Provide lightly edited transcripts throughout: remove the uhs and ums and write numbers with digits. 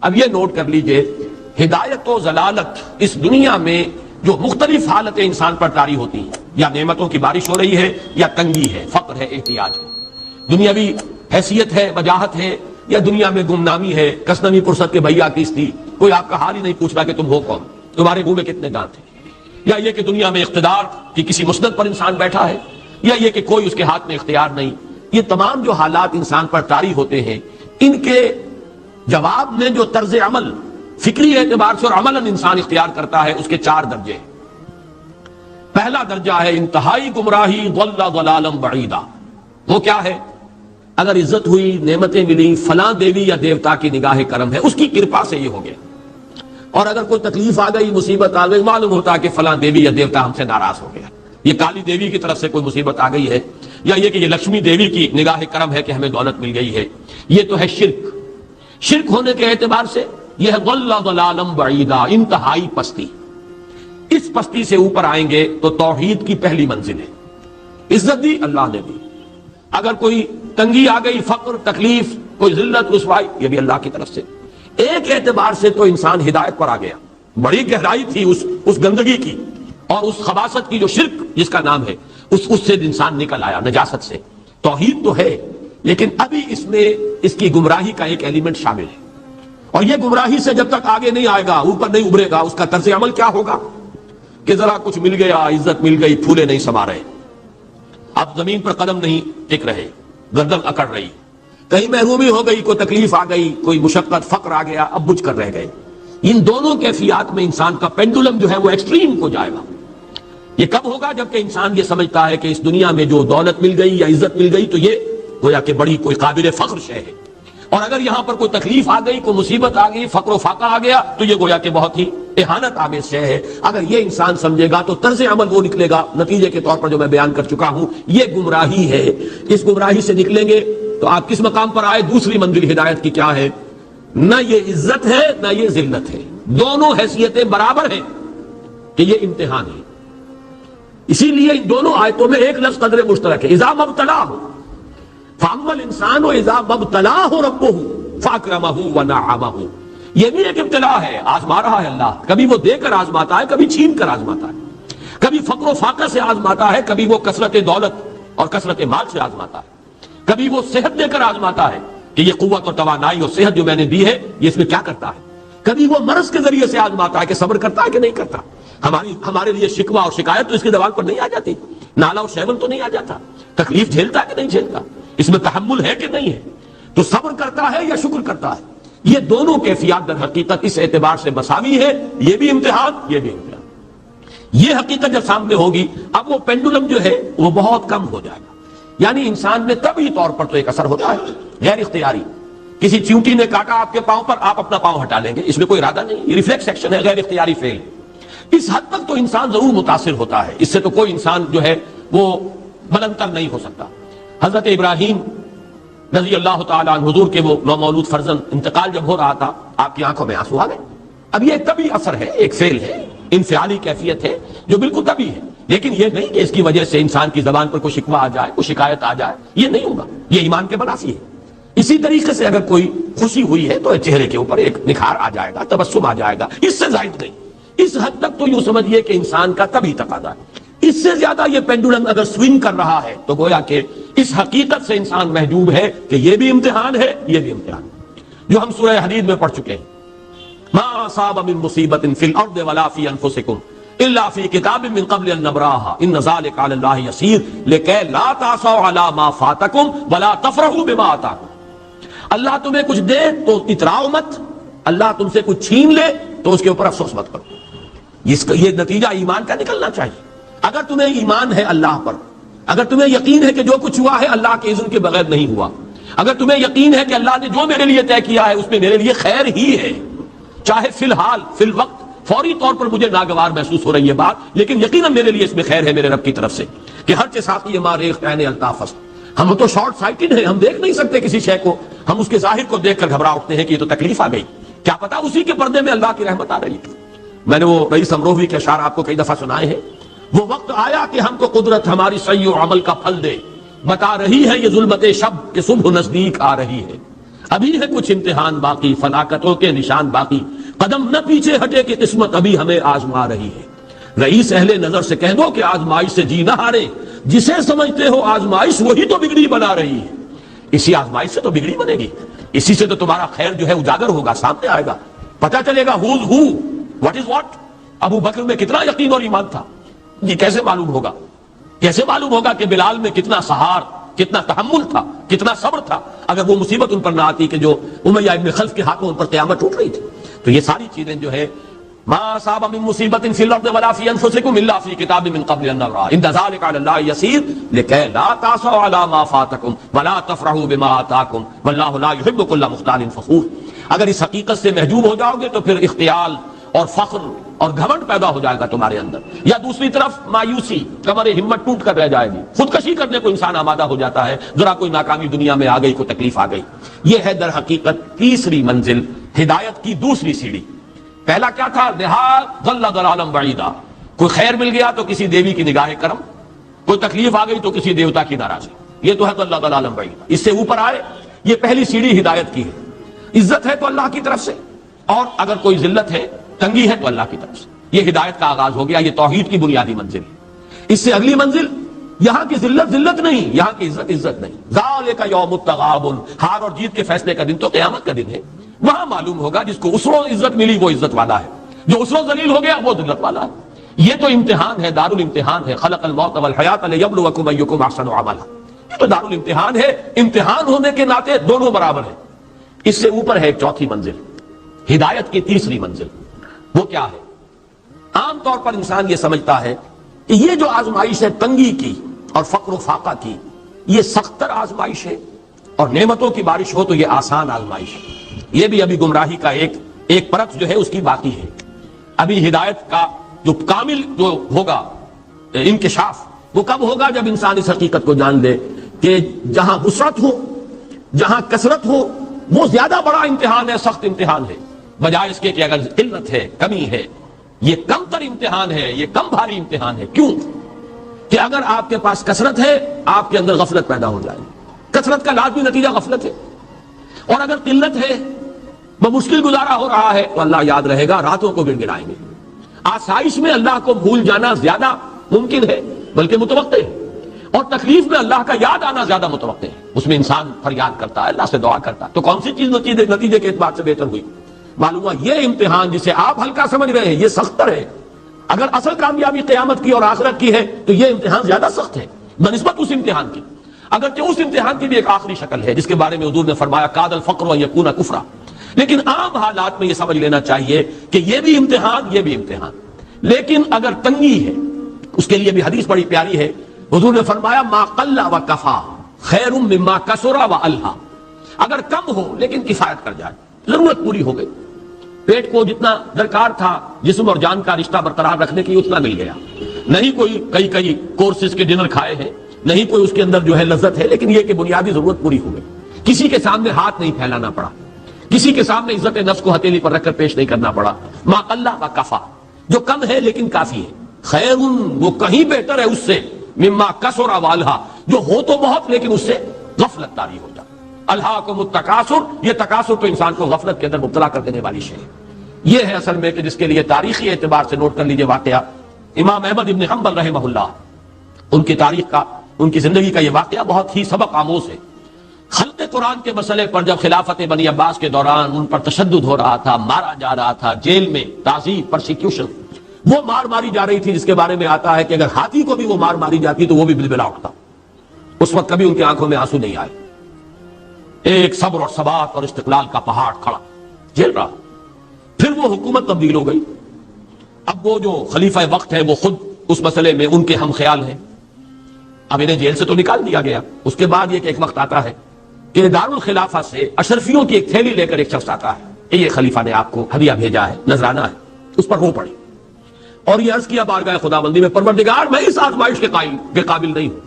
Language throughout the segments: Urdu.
اب یہ نوٹ کر لیجئے، ہدایت و ضلالت اس دنیا میں جو مختلف حالتیں انسان پر طاری ہوتی ہیں، یا نعمتوں کی بارش ہو رہی ہے، یا تنگی ہے، فقر ہے، احتیاج ہے، دنیاوی حیثیت ہے، وجاہت ہے، یا دنیا میں گمنامی ہے، کسنوی پرست کے بھیا کس تھی، کوئی آپ کا حال ہی نہیں پوچھ رہا کہ تم ہو کون، تمہارے منہ میں کتنے دانت ہیں، یا یہ کہ دنیا میں اقتدار کی کسی مسند پر انسان بیٹھا ہے، یا یہ کہ کوئی اس کے ہاتھ میں اختیار نہیں۔ یہ تمام جو حالات انسان پر طاری ہوتے ہیں، ان کے جواب میں جو طرز عمل فکری اعتبار سے اور عملاً انسان اختیار کرتا ہے، اس کے 4 درجے ہیں۔ پہلا درجہ ہے انتہائی گمراہی، ضل ضلالا بعیدا۔ وہ کیا ہے؟ اگر عزت ہوئی، نعمتیں ملی، فلاں دیوی یا دیوتا کی نگاہ کرم ہے، اس کی کرپا سے یہ ہو گیا، اور اگر کوئی تکلیف آ گئی، مصیبت آ گئی، معلوم ہوتا ہے کہ فلاں دیوی یا دیوتا ہم سے ناراض ہو گیا، یہ کالی دیوی کی طرف سے کوئی مصیبت آ گئی ہے، یا یہ کہ یہ لکشمی دیوی کی نگاہ کرم ہے کہ ہمیں دولت مل گئی ہے۔ یہ تو ہے شرک۔ شرک ہونے کے اعتبار سے یہ ہے ضل ضلالا بعیدا، انتہائی پستی۔ اس پستی سے اوپر آئیں گے تو توحید کی پہلی منزل ہے۔ عزت دی اللہ نے دی، اگر کوئی تنگی آ گئی، فقر، تکلیف، کوئی ذلت، رسوائی، یہ بھی اللہ کی طرف سے۔ ایک اعتبار سے تو انسان ہدایت پر آ گیا، بڑی گہرائی تھی اس گندگی کی اور اس خباثت کی جو شرک جس کا نام ہے، اس سے انسان نکل آیا، نجاست سے۔ توحید تو ہے، لیکن ابھی اس میں اس کی گمراہی کا ایک ایلیمنٹ شامل ہے، اور یہ گمراہی سے جب تک آگے نہیں آئے گا، اوپر نہیں ابھرے گا، اس کا طرز عمل کیا ہوگا کہ ذرا کچھ مل گیا، عزت مل گئی، پھولے نہیں سما رہے، اب زمین پر قدم نہیں ٹک رہے، گردن اکڑ رہی، کہیں محرومی ہو گئی، کوئی تکلیف آ گئی، کوئی مشقت، فقر آ گیا، اب بجھ کر رہ گئے۔ ان دونوں کیفیات میں انسان کا پینڈولم جو ہے وہ ایکسٹریم کو جائے گا۔ یہ کب ہوگا؟ جبکہ انسان یہ سمجھتا ہے کہ اس دنیا میں جو دولت مل گئی یا عزت مل گئی تو یہ گویا کہ بڑی کوئی قابل فخر شے ہے، اور اگر یہاں پر کوئی تکلیف آ گئی، کوئی مصیبت آ گئی، فقر و فاقہ آ گیا تو یہ گویا کہ بہت ہی اہانت آمیز شے ہے۔ اگر یہ انسان سمجھے گا تو طرز عمل وہ نکلے گا نتیجے کے طور پر جو میں بیان کر چکا ہوں، یہ گمراہی ہے۔ اس گمراہی سے نکلیں گے تو آپ کس مقام پر آئے؟ دوسری منزل ہدایت کی کیا ہے؟ نہ یہ عزت ہے نہ یہ ذلت ہے، دونوں حیثیتیں برابر ہیں کہ یہ امتحان ہے۔ اسی لیے ان دونوں آیتوں میں ایک لفظ قدر مشترک ہے، اذا مبتلاہ فاما الانسان اذا مبتلاہ ربہ فاکرمہ ونعمہ۔ یہ بھی ایک ابتلا ہے، آزما رہا ہے اللہ، کبھی وہ دے کر آزماتا ہے، کبھی چھین کر آزماتا ہے، کبھی فقر و فاقہ سے آزماتا ہے، کبھی وہ کثرت دولت اور کثرت مال سے آزماتا ہے، کبھی وہ صحت دے کر آزماتا ہے کہ یہ قوت اور توانائی اور صحت جو میں نے دی ہے یہ اس میں کیا کرتا ہے، کبھی وہ مرض کے ذریعے سے آزماتا ہے کہ صبر کرتا ہے کہ نہیں کرتا۔ ہمارے لیے شکوہ اور شکایت تو اس کی زبان پر نہیں آ جاتی، نالا اور شیون تو نہیں آ جاتا، تکلیف جھیلتا ہے کہ نہیں جھیلتا، اس میں تحمل ہے کہ نہیں ہے، تو صبر کرتا ہے یا شکر کرتا ہے۔ یہ دونوں کیفیات در حقیقت اس اعتبار سے مساوی ہے، یہ بھی امتحان، یہ بھی امتحان۔ یہ حقیقت جب سامنے ہوگی اب وہ پینڈولم جو ہے وہ بہت کم ہو جائے گا، یعنی انسان میں طبعی طور پر تو ایک اثر ہوتا ہے غیر اختیاری، کسی چیونٹی نے کاٹا آپ کے پاؤں پر، آپ اپنا پاؤں ہٹا لیں گے، اس میں کوئی ارادہ نہیں، یہ ریفلیکس ایکشن ہے، غیر اختیاری فعل۔ اس حد تک تو انسان ضرور متاثر ہوتا ہے، اس سے تو کوئی انسان جو ہے وہ بلندتر نہیں ہو سکتا۔ حضرت ابراہیم رضی اللہ تعالیٰ عنہ، حضور کے وہ نومولود فرزند، انتقال جب ہو رہا تھا آپ کی آنکھوں میں آنسو آ گئے۔ اب یہ طبعی اثر ہے، ایک فعل ہے، انفعالی کیفیت ہے جو بالکل طبعی ہے، لیکن یہ نہیں کہ اس کی وجہ سے انسان کی زبان پر کوئی شکوہ آ جائے، کوئی شکایت آ جائے، یہ نہیں ہوگا، یہ ایمان کے منافی ہے۔ اسی طریقے سے اگر کوئی خوشی ہوئی ہے تو چہرے کے اوپر ایک نکھار آ جائے گا، تبسم آ جائے گا، اس سے زائد نہیں۔ اس حد تک تو یوں سمجھیے کہ انسان کا طبعی تقاضا ہے۔ اس سے زیادہ یہ پینڈولم اگر سوئنگ کر رہا ہے تو گویا کہ اس حقیقت سے انسان محجوب ہے کہ یہ بھی امتحان ہے، یہ بھی امتحان ہے، جو ہم سورہ حدید میں پڑھ چکے ہیں۔ ما اصاب من مصیبت فی الارض ولا فی انفسکم الا فی کتاب من قبل ان نبراها ان ذلک علی اللہ یسیر لکی لا تعصوا علی ما فاتکم ولا تفرحوا بما آتاکم۔ اللہ تمہیں کچھ دے تو اتراؤ مت، اللہ تم سے کچھ چھین لے تو اس کے اوپر افسوس مت کرو۔ یہ نتیجہ ایمان کا نکلنا چاہیے۔ اگر تمہیں ایمان ہے اللہ پر، اگر تمہیں یقین ہے کہ جو کچھ ہوا ہے اللہ کے اذن کے بغیر نہیں ہوا، اگر تمہیں یقین ہے کہ اللہ نے جو میرے لیے طے کیا ہے اس میں میرے لیے خیر ہی ہے، چاہے فی الحال فی الوقت فوری طور پر مجھے ناگوار محسوس ہو رہی ہے بات، لیکن یقیناً میرے لیے اس میں خیر ہے میرے رب کی طرف سے، کہ ہر چساقی ماریخ عین الطاف است۔ ہم تو شارٹ سائٹڈ ہیں، ہم دیکھ نہیں سکتے کسی شے کو، ہم اس کے ظاہر کو دیکھ کر گھبرا اٹھتے ہیں کہ یہ تو تکلیف آ گئی، کیا پتا اسی کے پردے میں اللہ کی رحمت آ رہی ہے۔ میں نے وہ رئیس امروہوی کے اشعار آپ کو کئی دفعہ سنائے ہیں۔ وہ وقت آیا کہ ہم کو قدرت ہماری سعی و عمل کا پھل دے، بتا رہی ہے یہ ظلمت شب کہ صبح نزدیک آ رہی ہے۔ ابھی ہے کچھ امتحان باقی، فلاکتوں کے نشان باقی، قدم نہ پیچھے ہٹے کہ قسمت ابھی ہمیں آزما رہی ہے۔ رئیس اہل نظر سے کہہ دو کہ آزمائش سے جی نہ ہارے، جسے سمجھتے ہو آزمائش وہی تو بگڑی بنا رہی ہے۔ اسی آزمائش سے تو بگڑی بنے گی، اسی سے تو تمہارا خیر جو ہے اجاگر ہوگا، سامنے آئے گا، پتہ چلے گا who's who, what is what۔ ابو بکر میں کتنا یقین اور ایمان تھا، یہ کیسے معلوم ہوگا؟ کیسے معلوم ہوگا کہ بلال میں کتنا سہار، کتنا تحمل تھا، کتنا صبر تھا، اگر وہ مصیبت ان پر نہ آتی کہ جو امیہ ابن خلف کے ہاتھوں ان پر قیامت ٹوٹ رہی تھی۔ تو یہ ساری چیزیں جو ہے ما اصاب من مصیبت فی الارض ولا فی انفسکم الا فی کتاب من قبل ان نبرأ ان ذلک علی اللہ یسیر لکی لا تأسوا علی ما فاتکم ولا تفرحوا بما آتاکم واللہ لا یحب کل مختال فخور۔ اگر اس حقیقت سے محجوب ہو جاؤ گے تو پھر اختیال اور فخر اور گھمنڈ پیدا ہو جائے گا تمہارے اندر، یا دوسری طرف مایوسی، کمر ہمت ٹوٹ کر رہ جائے گی، خودکشی کرنے کو انسان آمادہ ہو جاتا ہے، ذرا کوئی ناکامی دنیا میں آ گئی، کوئی تکلیف آ گئی۔ یہ ہے در حقیقت تیسری منزل، ہدایت کی دوسری سیڑھی۔ پہلا کیا تھا؟ ضل ضلالا بعیدا، کوئی خیر مل گیا تو کسی دیوی کی نگاہ کرم، کوئی تکلیف آ گئی تو کسی دیوتا کی ناراضی، یہ تو ہے ضل ضلالا بعیدا۔ اس سے اوپر آئے، یہ پہلی سیڑھی ہدایت کی ہے۔ عزت ہے تو اللہ کی طرف سے، اور اگر کوئی ذلت ہے، تنگی ہے تو اللہ کی طرف سے، یہ ہدایت کا آغاز ہو گیا، یہ توحید کی بنیادی منزل ہے۔ اس سے اگلی منزل، یہاں کی ذلت ذلت نہیں، یہاں کی عزت عزت نہیں۔ ذالک یوم التغابن، ہار اور جیت کے فیصلے کا دن تو قیامت کا دن ہے، وہاں معلوم ہوگا جس کو اسرو عزت ملی وہ عزت والا ہے، جو اسرو ذلیل ہو گیا وہ ذلت والا ہے۔ یہ تو امتحان ہے، دارالامتحان ہے، خلق الموت والحیات لیبلوکم ایکم احسن عملا، یہ تو دارالامتحان ہے، امتحان ہونے کے ناطے دونوں برابر ہیں۔ اس سے اوپر ہے ایک چوتھی منزل، ہدایت کی تیسری منزل، وہ کیا ہے؟ عام طور پر انسان یہ سمجھتا ہے کہ یہ جو آزمائش ہے تنگی کی اور فقر و فاقہ کی، یہ سختر آزمائش ہے، اور نعمتوں کی بارش ہو تو یہ آسان آزمائش ہے۔ یہ بھی ابھی گمراہی کا ایک پرت جو ہے اس کی باقی ہے۔ ابھی ہدایت کا جو کامل جو ہوگا انکشاف، وہ کب ہوگا؟ جب انسان اس حقیقت کو جان لے کہ جہاں وسعت ہو، جہاں کثرت ہو، وہ زیادہ بڑا امتحان ہے، سخت امتحان ہے، بجائے اس کے کہ اگر قلت ہے، کمی ہے، یہ کم تر امتحان ہے، یہ کم بھاری امتحان ہے۔ کیوں؟ کہ اگر آپ کے پاس کثرت ہے، آپ کے اندر غفلت پیدا ہو جائے گی، کثرت کا لازمی نتیجہ غفلت ہے، اور اگر قلت ہے، بمشکل گزارا ہو رہا ہے، تو اللہ یاد رہے گا، راتوں کو گڑ گڑائیں گے۔ آسائش میں اللہ کو بھول جانا زیادہ ممکن ہے، بلکہ متوقع ہے، اور تکلیف میں اللہ کا یاد آنا زیادہ متوقع ہے۔ اس میں انسان فریاد کرتا ہے، اللہ سے دعا کرتا ہے، تو کون سی چیز نتیجے کے اعتبار سے بہتر ہوئی؟ معلوم ہوا یہ امتحان جسے آپ ہلکا سمجھ رہے ہیں یہ سختر ہے۔ اگر اصل کامیابی قیامت کی اور آخرت کی ہے تو یہ امتحان زیادہ سخت ہے بنسبت اس امتحان کی، اگرچہ اس امتحان کی بھی ایک آخری شکل ہے جس کے بارے میں حضور نے فرمایا کاد الفقر ان یکون کفرا، لیکن عام حالات میں یہ سمجھ لینا چاہیے کہ یہ بھی امتحان، یہ بھی امتحان۔ لیکن اگر تنگی ہے، اس کے لیے بھی حدیث بڑی پیاری ہے، حضور نے فرمایا ما قل و کفا خیر مما کثر و الہا، اگر کم ہو لیکن کفایت کر جائے، ضرورت پوری ہو گئی، پیٹ کو جتنا درکار تھا جسم اور جان کا رشتہ برقرار رکھنے کے لیے اتنا مل گیا، نہیں کوئی کئی کورسز کے ڈنر کھائے ہیں، نہیں کوئی اس کے اندر جو ہے لذت ہے، لیکن یہ کہ بنیادی ضرورت پوری ہو گئی، کسی کے سامنے ہاتھ نہیں پھیلانا پڑا، کسی کے سامنے عزت نفس کو ہتھیلی پر رکھ کر پیش نہیں کرنا پڑا۔ ما قل و کفا، جو کم ہے لیکن کافی ہے، خیر وہ کہیں بہتر ہے اس سے، مما کثر و الہا، جو ہو تو بہت لیکن اس سے غفلت طاری ہو جائے۔ الہاکم التکاثر، یہ تکاثر تو انسان کو غفلت کے اندر مبتلا کر دینے والی شے ہے۔ یہ ہے اصل میں کہ جس کے لیے تاریخی اعتبار سے نوٹ کر لیجئے واقعہ امام احمد ابن حنبل رحمہ اللہ، ان کی تاریخ کا، ان کی زندگی کا یہ واقعہ بہت ہی سبق آموز ہے۔ خلق قرآن کے مسئلے پر جب خلافت بنی عباس کے دوران ان پر تشدد ہو رہا تھا، مارا جا رہا تھا، جیل میں تعذیب، پرسیکیوشن، وہ مار ماری جا رہی تھی جس کے بارے میں آتا ہے کہ اگر ہاتھی کو بھی وہ مار ماری جاتی تو وہ بھی بلبلا اٹھتا۔ اس وقت کبھی ان کی آنکھوں میں آنسو نہیں آئے، ایک صبر اور ثبات اور استقلال کا پہاڑ کھڑا جھیل رہا۔ پھر وہ حکومت تبدیل ہو گئی، اب وہ جو خلیفہ وقت ہے وہ خود اس مسئلے میں ان کے ہم خیال ہیں، اب انہیں جیل سے تو نکال دیا گیا۔ اس کے بعد یہ کہ ایک وقت آتا ہے کہ دارالخلافہ سے اشرفیوں کی ایک تھیلی لے کر ایک شخص آتا ہے کہ یہ خلیفہ نے آپ کو ہدیہ بھیجا ہے، نذرانہ ہے، اس پر رو پڑی اور یہ عرض کیا بارگاہ خداوندی میں، پروردگار میں اس آزمائش کے قابل نہیں ہوں،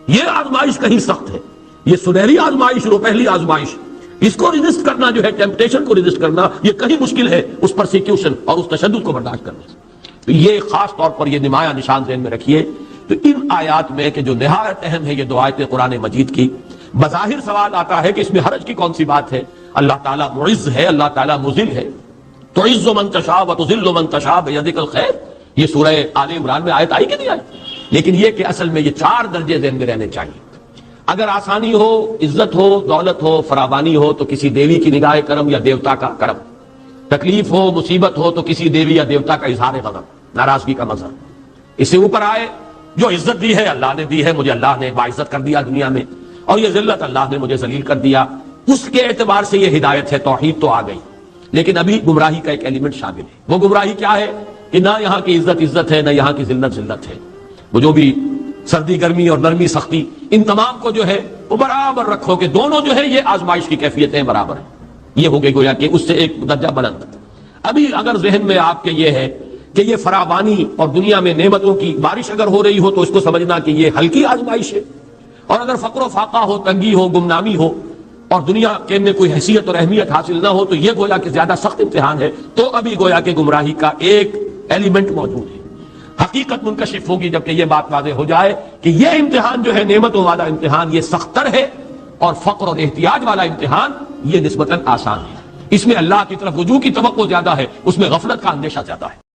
یہ آزمائش کہیں سخت ہے، یہ سنہری آزمائش، وہ پہلی آزمائش، اس کو ریزسٹ کرنا جو ہے، ٹیمپٹیشن کو ریزسٹ کرنا، یہ کہیں مشکل ہے اس پرسیکیوشن اور اس تشدد کو برداشت کرنے سے۔ تو یہ خاص طور پر یہ نمایاں نشان ذہن میں رکھیے۔ تو ان آیات میں کہ جو نہایت اہم ہے یہ دو آیتیں قرآن مجید کی، بظاہر سوال آتا ہے کہ اس میں حرج کی کون سی بات ہے؟ اللہ تعالیٰ معز ہے، اللہ تعالیٰ مذل ہے. تعز من تشاء وتذل من تشاء بیدک الخیر، یہ سورہ آل عمران میں آیت آئی کہ نہیں آئی؟ لیکن یہ کہ اصل میں یہ 4 درجے ذہن میں رہنے چاہیے. اگر آسانی ہو، عزت ہو، دولت ہو، فراوانی ہو تو کسی دیوی کی نگاہ کرم یا دیوتا کا کرم. تکلیف ہو، مصیبت ہو تو کسی دیوی یا دیوتا کا اظہار غضب، ناراضگی کا مظہر. اس سے اوپر آئے جو عزت دی ہے اللہ نے دی ہے، مجھے اللہ نے باعزت کر دیا دنیا میں، اور یہ ذلت اللہ نے مجھے ذلیل کر دیا، اس کے اعتبار سے یہ ہدایت ہے. توحید تو آ گئی، لیکن ابھی گمراہی کا ایک ایلیمنٹ شامل ہے. وہ گمراہی کیا ہے کہ نہ یہاں کی عزت ہے، نہ یہاں کی ذلت ہے. وہ جو بھی سردی گرمی اور نرمی سختی، ان تمام کو جو ہے وہ برابر رکھو کہ دونوں جو ہے یہ آزمائش کی کیفیتیں برابر ہیں. یہ ہو گئی گویا کہ اس سے ایک درجہ بلند. ابھی اگر ذہن میں آپ کے یہ ہے کہ یہ فراوانی اور دنیا میں نعمتوں کی بارش اگر ہو رہی ہو تو اس کو سمجھنا کہ یہ ہلکی آزمائش ہے، اور اگر فقر و فاقہ ہو، تنگی ہو، گمنامی ہو، اور دنیا کے میں کوئی حیثیت اور اہمیت حاصل نہ ہو تو یہ گویا کہ زیادہ سخت امتحان ہے. تو ابھی گویا کہ گمراہی کا ایک ایلیمنٹ موجود ہے. حقیقت منکشف ہوگی جبکہ یہ بات واضح ہو جائے کہ یہ امتحان جو ہے نعمتوں والا امتحان یہ سخت تر ہے، اور فقر اور احتیاج والا امتحان یہ نسبتاً آسان ہے. اس میں اللہ کی طرف رجوع کی توقع زیادہ ہے، اس میں غفلت کا اندیشہ زیادہ ہے.